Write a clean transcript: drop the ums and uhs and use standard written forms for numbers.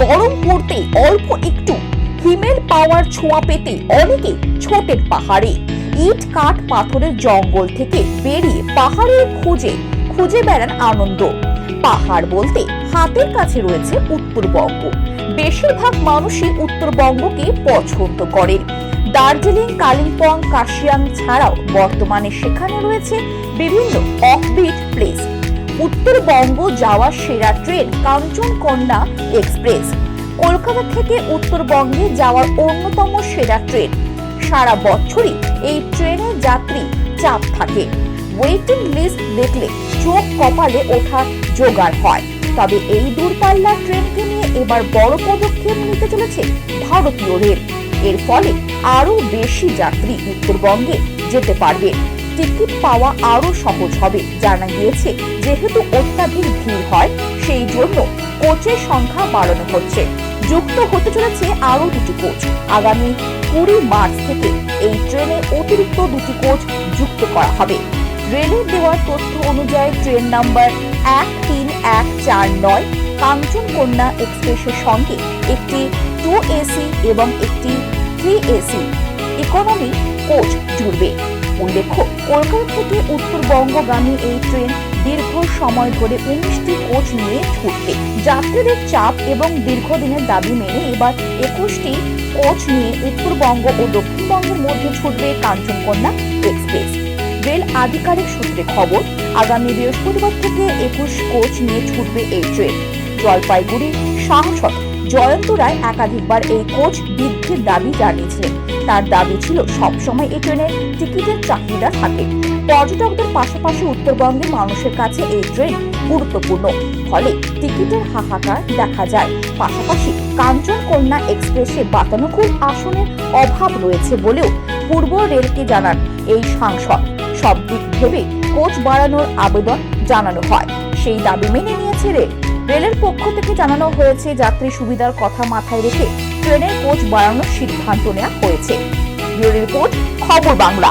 গরম পড়তে অল্প একটু হিমেল পাওয়ার ছোঁয়া পেতে অনেকে ছোটের পাহাড়ে। ইট কাঠ পাথরের জঙ্গল থেকে বেরিয়ে পাহাড়ের খুঁজে বেড়ান আনন্দ। পাহাড় বলতে হাতের কাছে রয়েছে উত্তরবঙ্গ। বেশিরভাগ মানুষই উত্তরবঙ্গকে পছন্দ করেন। দার্জিলিং, কালিম্পং, কার্শিয়াং ছাড়াও বর্তমানে সেখানে রয়েছে বিভিন্ন অফবিট প্লেস। উত্তরবঙ্গ যাওয়ার সেরা ট্রেন কাঞ্চনকন্যা এক্সপ্রেস। কলকাতা থেকে উত্তরবঙ্গে যাওয়ার অন্যতম সেরা ট্রেন। সারা বছরই এই ট্রেনের যাত্রী চাপ থাকে। ওয়েটিং লিস্ট দেখলে চোখ কপালে ওঠার জোগাড় হয়। তবে এই দূরপাল্লার ট্রেনকে নিয়ে এবার বড় পদক্ষেপ নিতে চলেছে ভারতীয় রেল। এর ফলে আরো বেশি যাত্রী উত্তরবঙ্গে যেতে পারবে। টিকিট পাওয়া আরো সহজ হবে। জানা গিয়েছে, যেহেতু অত্যাধিক ভিড় হয় সেই জন্য কোচের সংখ্যা বাড়ানো হচ্ছে। যুক্ত হতে চলেছে আরো 2টি কোচ। আগামী 20 মার্চ থেকে এই ট্রেনে অতিরিক্ত 2টি কোচ যুক্ত করা হবে। রেলের দেওয়ার তথ্য অনুযায়ী ট্রেন নাম্বার 13149 কাঞ্চনকন্যা এক্সপ্রেসের সঙ্গে একটি 2 AC এবং একটি 3 AC ইকোনমি কোচ জুড়বে। উল্লেখ্য, কলকাতা থেকে উত্তরবঙ্গগামী এই ট্রেন দীর্ঘ সময় ধরে 19টি কোচ নিয়ে ছুটবে। যাত্রীদের চাপ এবং দীর্ঘদিনের দাবি মেনে এবার 21টি কোচ নিয়ে উত্তরবঙ্গ ও দক্ষিণবঙ্গের মধ্যে ছুটবে কাঞ্চনকন্যা এক্সপ্রেস। রেল আধিকারিক সূত্রে খবর, আগামী বৃহস্পতিবার থেকে 21 কোচ নিয়ে ছুটবে এই ট্রেন। জলপাইগুড়ির সাংসদ জয়ন্ত রায় একাধিকবার এই কোচ বৃদ্ধির দাবি জানিয়েছিলেন। তার দাবি ছিল সবসময় এই ট্রেনের টিকিটের চাহিদা থাকে। পর্যটকদের পাশাপাশি উত্তরবঙ্গের মানুষের কাছে এই ট্রেন গুরুত্বপূর্ণ, ফলে টিকিটের হাহাকার দেখা যায়। পাশাপাশি কাঞ্চনকন্যা এক্সপ্রেসে বাতানুকূল আসনের অভাব রয়েছে বলেও পূর্ব রেলকে জানান এই সাংসদ। সব দিক ভেবে কোচ বাড়ানোর আবেদন জানানো হয়। সেই দাবি মেনে নিয়েছে রেল। রেলের পক্ষ থেকে জানানো হয়েছে, যাত্রী সুবিধার কথা মাথায় রেখে ট্রেনের কোচ বাড়ানোর সিদ্ধান্ত নেওয়া হয়েছে। ব্যুরো রিপোর্ট, খবর বাংলা।